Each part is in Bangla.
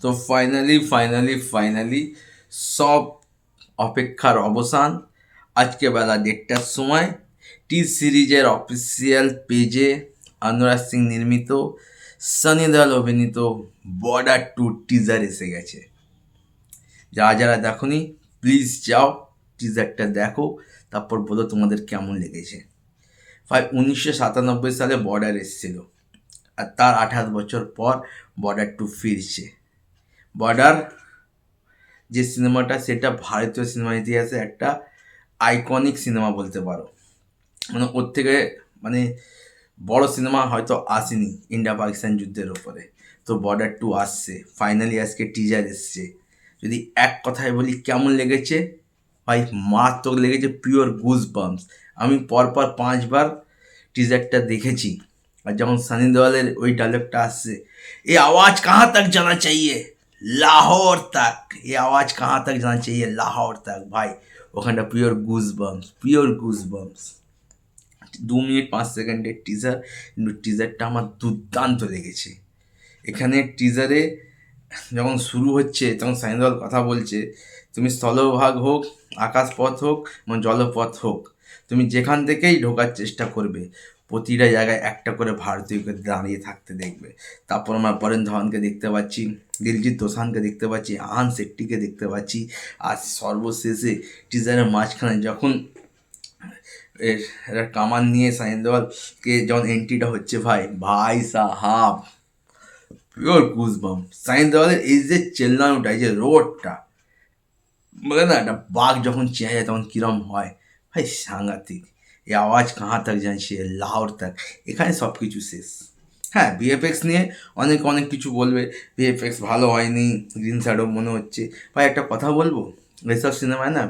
তো ফাইনালি ফাইনালি ফাইনালি সব অপেক্ষার অবসান। আজকে বেলা 1টার সময় টি সিরিজের অফিসিয়াল পেজে অনুরাগ সিং নির্মিত, সানি দেওয়াল অভিনীত বর্ডার 2 টিজার এসে গেছে। যারা যারা দেখোনি প্লিজ যাও টিজারটা দেখো, তারপর বলো তোমাদের কেমন লেগেছে। 1997 সালে বর্ডার এসেছিল, আর তার 28 বছর পর বর্ডার 2 ফিরছে। বর্ডার যে সিনেমাটা, সেটা ভারতীয় সিনেমা ইতিহাসে একটা আইকনিক সিনেমা বলতে পারো। মানে ওর থেকে মানে বড় সিনেমা হয়তো আসেনি ইন্ডিয়া পাকিস্তান যুদ্ধের ওপরে। তো বর্ডার 2 আসছে, ফাইনালি আজকে টিজার এসছে। যদি এক কথায় বলি কেমন লেগেছে, ভাই মারাত্মক লেগেছে, পিওর গুজ বাম্পস। আমি পরপর 5বার টিজারটা দেখেছি। আর যখন সানি দেওয়ালের ওই ডায়লগটা আসছে, এ আওয়াজ কাহা তক জানা চাইয়ে, লাহোর তক, এ আওয়াজ কাহা তক জানা চাইয়ে, লাহোর তক, ভাই ওখানটা pure goose bumps, pure goose bumps. 2 minute 5 সেকেন্ডের টিজার, কিন্তু টিজারটা আমার দুর্দান্ত লেগেছে। এখানে টিজারে যখন শুরু হচ্ছে তখন সানি দেওয়াল কথা বলছে, তুমি স্থলভাগ হোক, আকাশপথ হোক, জলপথ হোক, তুমি যেখান থেকেই ঢোকার চেষ্টা করবে, প্রতিটা জায়গায় একটা করে ভারতীয়কে দাঁড়িয়ে থাকতে দেখবে। তারপর আমরা বরেন ধাওয়ানকে দেখতে পাচ্ছি, দিলজিৎ দোসাঞ্জকে দেখতে পাচ্ছি, আহান শেট্টিকে দেখতে পাচ্ছি। আর সর্বশেষে টিজারের মাঝখানে যখন এর কামান নিয়ে সানি দেওয়ালকে যখন এন্ট্রিটা হচ্ছে, ভাই ভাই সাহাব, পিওর গুজবাম। সানি দেওয়ালের এই যে চেল্লানোটা, এই যে রোডটা, বলে না একটা বাঘ যখন চেয়ে যায় তখন কিরম হয়, ভাই সাংঘাতিক। এই আওয়াজ কাহা তক জানছে, লাহোর তক, এখানে সব কিছু শেষ। হ্যাঁ, ভিএফএক্স নিয়ে অনেক অনেক কিছু বলবে, ভিএফএক্স ভালো হয়নি, গ্রিন শ্যাডো মনে হচ্ছে। ভাই একটা কথা বলবো, এসব সিনেমায় না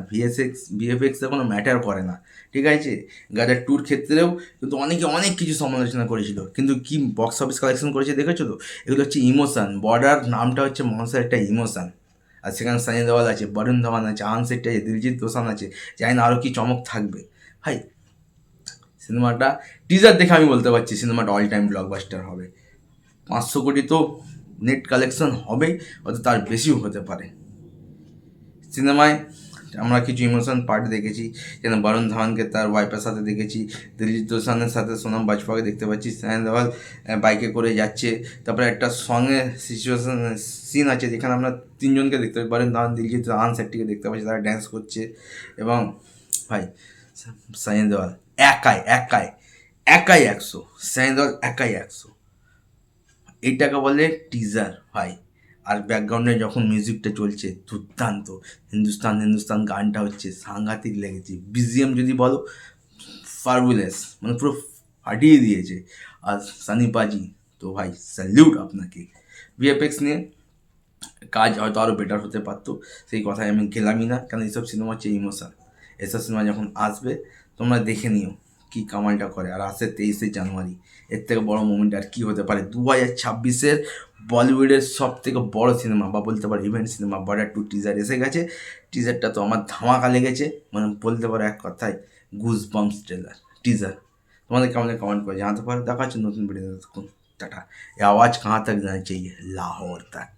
ভিএফএক্সের কোনো ম্যাটার করে না, ঠিক আছে। গাদার 2 ক্ষেত্রেও কিন্তু অনেকে অনেক কিছু সমালোচনা করেছিল, কিন্তু কি বক্স অফিস কালেকশন করেছে দেখেছো তো। এগুলো হচ্ছে ইমোশন। বর্ডার নামটা হচ্ছে মানুষের একটা ইমোশন। আর সেখানে সানি দেওয়াল আছে, বরুণ ধাওয়ান আছে, আহান শেট্টি আছে, দিলজিৎ দোসান আছে, জানি না আরও কি চমক থাকবে। ভাই সিনেমাটা টিজার দেখে আমি বলতে পারছি সিনেমাটা অল টাইম ব্লকবাস্টার হবে। 500 কোটি তো নেট কালেকশন হবেই, হয়তো তার বেশিও হতে পারে। সিনেমায় আমরা কিছু ইমোশন পার্ট দেখেছি, যেন বরুণ ধাওয়ানকে তার ওয়াইফের সাথে দেখেছি, দিলজিৎ দোসানের সাথে সোনাম বাজপাকে দেখতে পাচ্ছি। সানি দেওয়াল বাইকে করে যাচ্ছে, তারপরে একটা সঙ্গে সিচুয়েশন সিন আছে যেখানে আমরা 3জনকে দেখতে পাই, বরুণ ধাওয়ান, দিলজিৎ, আহান শেট্টিকে দেখতে পাচ্ছি, তারা ড্যান্স করছে। এবং ভাই সানি দেওয়াল একাই একাই একাই 100, সানি দেওয়াল একাই 100। এইটাকে বলে টিজার ভাই। আর ব্যাকগ্রাউন্ডে যখন মিউজিকটা চলছে দুর্দান্ত, হিন্দুস্তান হিন্দুস্তান গানটা হচ্ছে সাংঘাতিক লেগেছে। বিজিএম যদি বলো, ফার্বুলেস, মানে পুরো ফাটিয়ে দিয়েছে। আর সানি পাজি তো ভাই স্যালিউট আপনাকে। ভিএফএক্স নিয়ে কাজ হয়তো আরও বেটার হতে পারতো, সেই কথায় আমি গেলামই না, কারণ এইসব সিনেমা হচ্ছে ইমোশন। এসব সিনেমা যখন আসবে তোমরা দেখে নিও কী কামালটা করে। আর আসে 23শে জানুয়ারি, এর থেকে বড় মুভমেন্ট আর কী হতে পারে। 2026-এর বলিউডের সব থেকে বড় সিনেমা বা বলতে পারো ইভেন্ট সিনেমা বর্ডার 2 টিজার এসে গেছে। টিজারটা তো আমার ধামাকা লেগেছে, মানে বলতে পারো এক কথায় গুজ বাম্পস টিজার। তোমাদের কেমন কমেন্ট করে জানাতে পারো। দেখা হচ্ছে নতুন ভিডিও। টাটা। এই আওয়াজ কাহা তক জানা চাইয়ে, লাহোর তক।